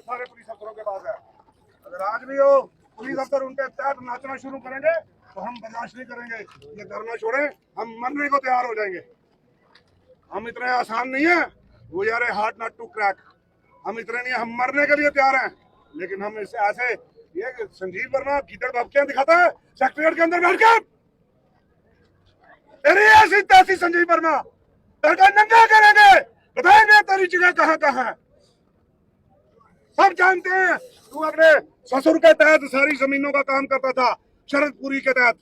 सारे पुलिस अफसरों के पास है। अगर आज भी वो पुलिस अफसर उनके तहत नाचना शुरू करेंगे तो हम बर्दाश्त नहीं करेंगे। ये धरना छोड़े, हम मरने को तैयार हो जाएंगे। हम इतने आसान नहीं है, वो यार हार्ट नॉट टू क्रैक। हम इतने नहीं है, हम मरने के लिए तैयार हैं। लेकिन हम इसे ऐसे ये संजीव वर्मा कीचड़ भपकियां दिखाता है सेक्रेटरीट के अंदर बैठ कर। तेरी ऐसी तैसी संजीव वर्मा तेरे नंगा करेंगे, बताएंगे तेरी जगह कहाँ कहाँ है। सब जानते हैं तू अपने ससुर के तहत सारी जमीनों का काम करता था, शरदपुरी के तहत।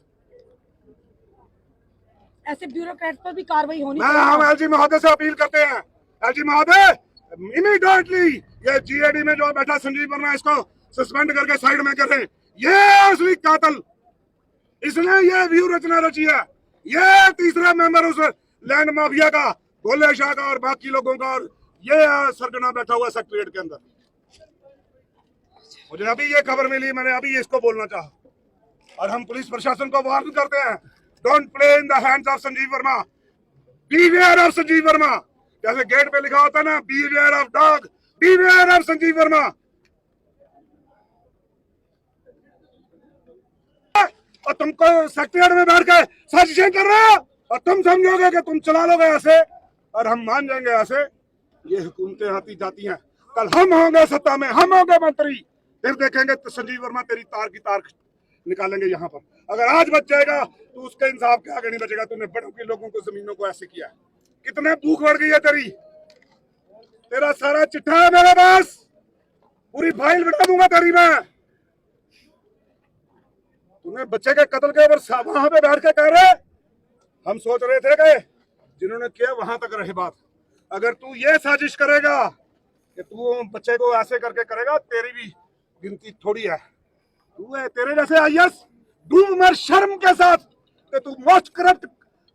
ऐसे ब्यूरोक्रेट पर भी कार्रवाई होनी चाहिए। हम एलजी महोदय से अपील करते हैं, एलजी महोदय इमीडिएटली ये जीएडी में जो बैठा संजीव वर्मा इसको सस्पेंड करके साइड में करें। ये असली कातिल, इसने ये व्यू रचना रची है। ये तीसरा मेंबर उस लैंड माफिया का, भोले शाह का और बाकी लोगों का, और ये सरगना बैठा हुआ सेक्रेटरीट के अंदर। मुझे अभी ये खबर मिली, मैंने अभी इसको बोलना चाहा। और हम पुलिस प्रशासन को वार्न करते हैं, don't play in the hands of Sanjeev Verma, beware of Sanjeev Verma. जैसे गेट पे लिखा होता है ना, beware of dog, beware of Sanjeev Verma. और तुमको सेक्रेटरीट में बैठ के साजिशें कर रहे हो और तुम समझोगे कि तुम चला लोगे ऐसे और हम मान जाएंगे ऐसे। ये हुकूमतें आती जाती हैं, कल हम होंगे सत्ता में, हम होंगे मंत्री, फिर देखेंगे तो संजीव वर्मा तेरी तार की तार निकालेंगे यहाँ पर। अगर आज बच जाएगा तो उसके इंसाफ के आगे नहीं बचेगा। तूने बड़ों के लोगों को, जमीनों को ऐसे किया, कितने भूख बढ़ गई है तेरी। तेरा सारा चिट्ठा है मेरे पास, पूरी फाइल बिठा दूंगा तेरी मैं। तूने बच्चे के कत्ल के ऊपर वहां पे बैठ के कह रहे, हम सोच रहे थे कि जिन्होंने किया वहां तक रहे बात। अगर तू ये साजिश करेगा कि तू बच्चे को ऐसे करके करेगा, तेरी भी गिनती थोड़ी है। तू है तेरे जैसे आईएएस डूब मर शर्म के साथ कि तू मोस्ट करप्ट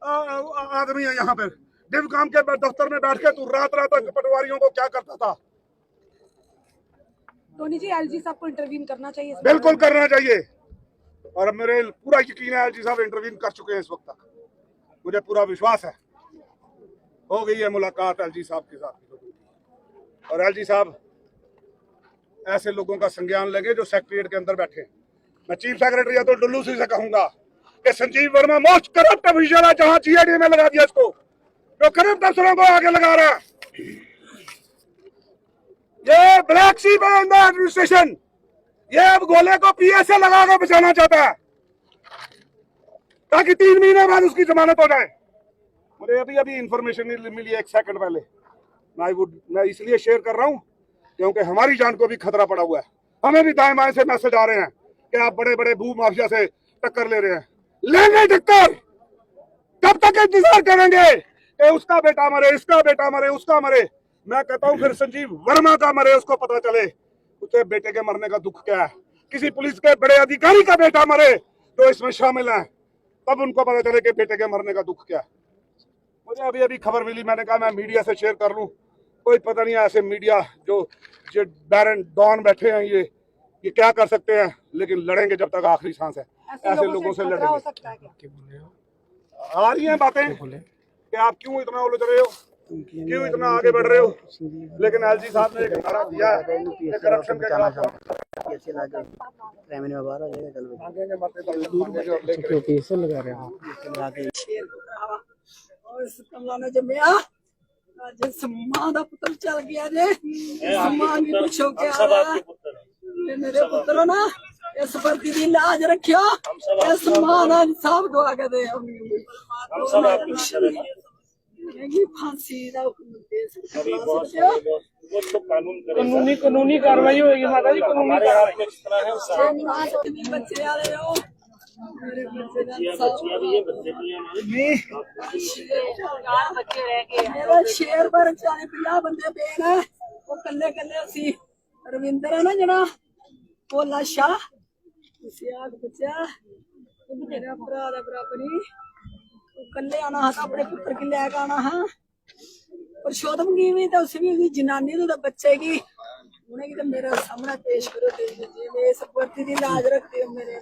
आदमी है। यहाँ पे डिव काम के दफ्तर में बैठ के तू रात रात तक पटवारियों को क्या करता था। टोनी जी, एलजी साहब को इंटरवीन करना चाहिए। बिल्कुल करना चाहिए, और मेरे पूरा यकीन है एलजी साहब इंटरवीन कर चुके हैं इस वक्त तक। मुझे पूरा विश्वास है, हो गई है मुलाकात एलजी साहब के साथ। और एलजी साहब ऐसे लोगों का संज्ञान लेंगे जो सेक्रेटरीट के अंदर बैठे। मैं चीफ सेक्रेटरी अतुल डुल्लू से कहूंगा कि Sanjeev Verma most corrupt officer है, जहां जीएडी में लगा दिया इसको, जो करप्ट अफसरों को आगे लगा रहा है। ये ब्लैक शीप है इन द एडमिनिस्ट्रेशन। ये अब गोले को पीए से लगा कर बचाना चाहता है ताकि 3 महीने बाद उसकी जमानत हो जाए। मुझे अभी अभी इंफॉर्मेशन मिली 1 सेकंड पहले। मैं इसलिए शेयर कर रहा हूं क्योंकि हमारी जान को भी खतरा पड़ा हुआ है। हमें भी दाएं बाएं से मैसेज आ रहे हैं कि आप बड़े बड़े भू माफिया से टक्कर ले रहे हैं। लेंगे टक्कर, कब तक इंतजार करेंगे कि उसका बेटा मरे, इसका बेटा मरे, उसका मरे। मैं कहता हूं फिर संजीव वर्मा का मरे, उसको पता चले उसके बेटे के मरने का दुख क्या है। किसी पुलिस के बड़े अधिकारी का बेटा मरे तो इसमें शामिल है, तब उनको पता चले कि बेटे के मरने का दुख क्या है। मुझे अभी अभी खबर मिली, मैंने कहा मैं मीडिया से शेयर कर लूं। कोई पता नहीं ऐसे मीडिया जो बैरन डॉन बैठे हैं, ये क्या कर सकते हैं, लेकिन लड़ेंगे जब तक आखिरी सांस है। ऐसे लोगों से लड़ेंगे। आ रही हैं बातें कि आप क्यों इतना उलझ रहे हो, क्यों इतना आगे बढ़ रहे हो, लेकिन एलजी साहब ने एक नारा दिया है करप्शन के खिलाफ। मां का पुत्र चल गया जे, मां की पूछो क्या मेरे पुत्र ना इस भर्ती की लाज रखियो, इस मां का इंसाफ दुआ के दे। फांसी कानूनी कार्रवाई होगी माता जी, कानूनी बच्चे वाले हो मेरा शेर पर 40-50 बंदे पेन है। वो कल्ले कल्ले असी रविंदर है ना जना भोला शाह, आग बचा मेरा भरा दा बराबरी कल्ले आना हा, अपने पुत्र की लैके आना हा। परशोत्तम की भी तो उसी भी जनानी तो बच्चे की उन्हें की तो मेरा सामना पेश करो। इस भर्ती की लाज रखते हो मेरे,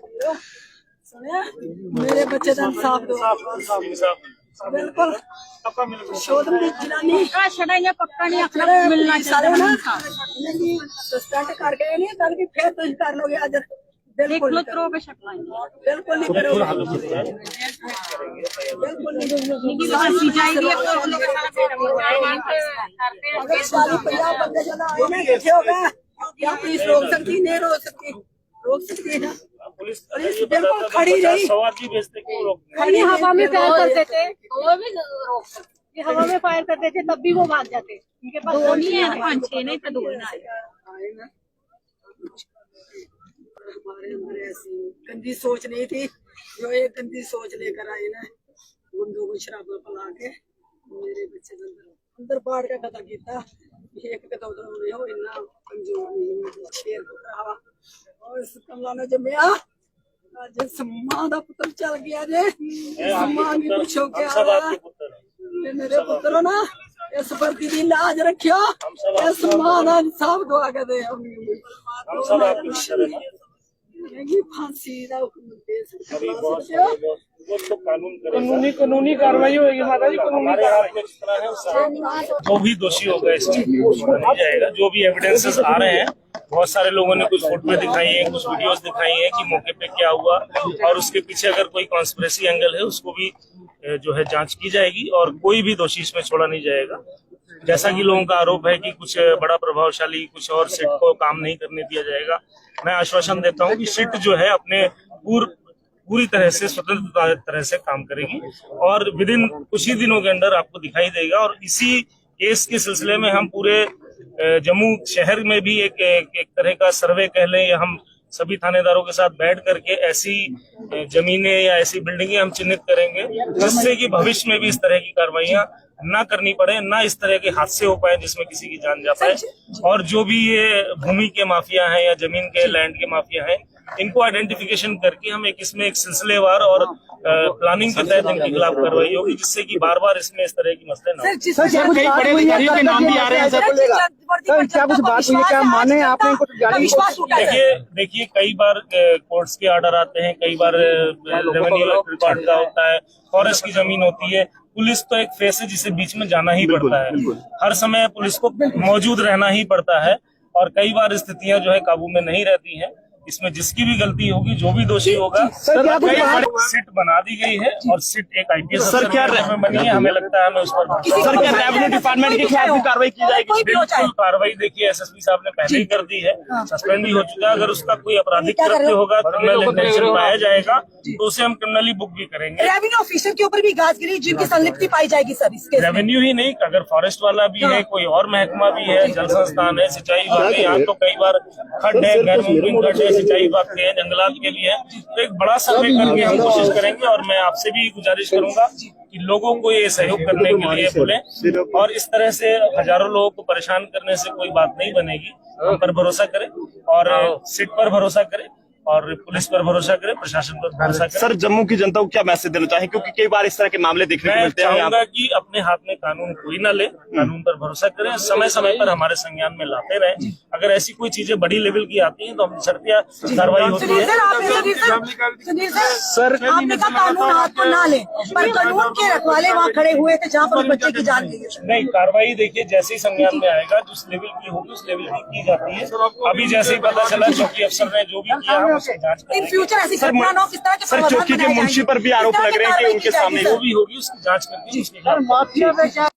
सुनिया मेरे बच्चे का इंसाफ दो। बिल्कुल शोधन की जनानी छड़ाइया पक्का नहीं आखना सारे मिलना सारे ना चाहिए सस्पेंड करके नहीं कल की फिर तुम कर लोगे आज बिल्कुल नहीं थ्रो पे शक लाएंगे बिल्कुल नहीं करोगे बिल्कुल नहीं फांसी जाएगी अगर सारी 50 बंदे जो ना आए ना इकट्ठे हो गए क्या पुलिस रोक सकती नहीं रोक सकती है ना पुलिस बिल्कुल खड़ी रही खड़ी हवा में फायर करते थे वो भी रोक सकते हवा में फायर करते थे तब भी वो भाग जाते उनके पास दो नहीं है 5-6 नहीं तो 2 ही ना आए ना हमारे अंदर ऐसी गंदी सोच नहीं थी जो ये गंदी सोच लेकर आए ना गुंडों को शराब पिला के मेरे बच्चे अंदर बाढ़ का कदर किया एक कदम नहीं हो इतना कमजोर नहीं शेर को कहा और इस कमला ने जमया आज सम्मान का पुत्र चल गया जे सम्मान की कुछ हो गया मेरे पुत्र ना इस पर दी लाज रखियो इस सम्मान इंसाफ दुआ के दे फांसी का हुक्म दे कानूनी कार्रवाई होगी माता जी, कानूनी कार्रवाई। जो भी दोषी होगा इस चीज को नहीं जाएगा। जो भी एविडेंसेस आ रहे हैं, बहुत सारे लोगों ने कुछ फोटो दिखाई है, कुछ वीडियोस दिखाई है कि मौके पे क्या हुआ और उसके पीछे अगर कोई कॉन्स्पिरेसी एंगल है उसको भी जो है जांच की जाएगी और कोई भी दोषी इसमें छोड़ा नहीं जाएगा। जैसा कि लोगों का आरोप है कि कुछ बड़ा प्रभावशाली कुछ और सिट को काम नहीं करने दिया जाएगा, मैं आश्वासन देता हूँ कि सिट जो है अपने पूरी तरह से स्वतंत्र तरह से काम करेगी और विद इन कुछ ही दिनों के अंदर आपको दिखाई देगा। और इसी केस के सिलसिले में हम पूरे जम्मू शहर में भी एक तरह का सर्वे कह लें या हम सभी थानेदारों के साथ बैठ करके ऐसी जमीनें या ऐसी बिल्डिंगें हम चिन्हित करेंगे जिससे कि भविष्य में भी इस तरह की कार्रवाइयां ना करनी पड़े, ना इस तरह के हादसे हो पाए जिसमें किसी की जान जा पाए। और जो भी ये भूमि के माफिया हैं या जमीन के लैंड के माफिया हैं, इनको आइडेंटिफिकेशन करके हम इसमें एक सिलसिलेवार और प्लानिंग के तहत इनके खिलाफ कार्रवाई होगी जिससे कि बार बार इसमें इस तरह की मसले न हो। कई बड़े अधिकारियों के नाम भी आ रहे हैं सर, क्या कुछ बात हुई है? क्या माने आपने कुछ देखिए कई बार कोर्ट्स के ऑर्डर आते हैं, कई बार रेवेन्यू डिपार्टमेंट का होता है, फॉरेस्ट की जमीन होती है। पुलिस तो एक फेस है जिसे बीच में जाना ही पड़ता है, हर समय पुलिस को मौजूद रहना ही पड़ता है और कई बार स्थितियां जो है काबू में नहीं रहती हैं। इसमें जिसकी भी गलती होगी, जो भी दोषी होगा, सिट बना दी गई है और सिट एक आईपीएस में बनी है। हमें लगता है हमें उस पर सर क्या रेवेन्यू डिपार्टमेंट के खिलाफ भी कार्रवाई की जाएगी? बिल्कुल कार्रवाई देखिए एसएसपी साहब ने पहले ही कर दी है, सस्पेंड भी हो चुका है। अगर उसका कोई आपराधिक कृत्य होगा, क्रिमिनल इंटेंशन पाया जाएगा तो उसे हम क्रिमिनली बुक भी करेंगे। रेवेन्यू ऑफिसर के ऊपर भी गाजगिरी जिनकी संलिप्ति पाई जाएगी सर इसके रेवेन्यू ही नहीं, अगर फॉरेस्ट वाला भी है, कोई और महकमा भी है, जल संस्थान है, सिंचाई विभाग है, यहाँ तो कई बार खड्ड है, गैर मुमकिन खड्ड है, सिंचाई विभाग के जंगलात के भी है। तो एक बड़ा सर्वे करके हम कोशिश करेंगे और मैं आपसे भी गुजारिश करूंगा कि लोगों को ये सहयोग करने के लिए बोलें और इस तरह से हजारों लोगों को परेशान करने से कोई बात नहीं बनेगी। हम पर भरोसा करें और सिट पर भरोसा करें और पुलिस पर भरोसा करें, प्रशासन पर भरोसा करें। सर जम्मू की जनता को क्या मैसेज देना चाहें, क्योंकि कई बार इस तरह के मामले देखने को मिलते हैं? मैं चाहूंगा कि अपने हाथ में कानून कोई ना ले, कानून पर भरोसा करें, समय समय पर हमारे संज्ञान में लाते रहें। अगर ऐसी कोई चीजें बड़ी लेवल की आती हैं तो हम शर्तिया कार्रवाई होती है। सर आपने कहा कानून हाथ पर ना ले, पर कानून के रखवाले वहाँ खड़े हुए थे जहाँ पर बच्चे की जान गई। नहीं, कार्रवाई देखिए जैसे ही संज्ञान में आएगा, जिस लेवल की होगी उस लेवल की जाती है। अभी जैसे ही पता चला चौकी अफसर ने जो भी किया हम उसकी जांच करेंगे। फ्यूचर ऐसी घटना न हो, किस तरह के सर चौकी के मुंशी पर भी आरोप लग रहे हैं कि उनके सामने जो भी होगी उसकी जांच करके उसके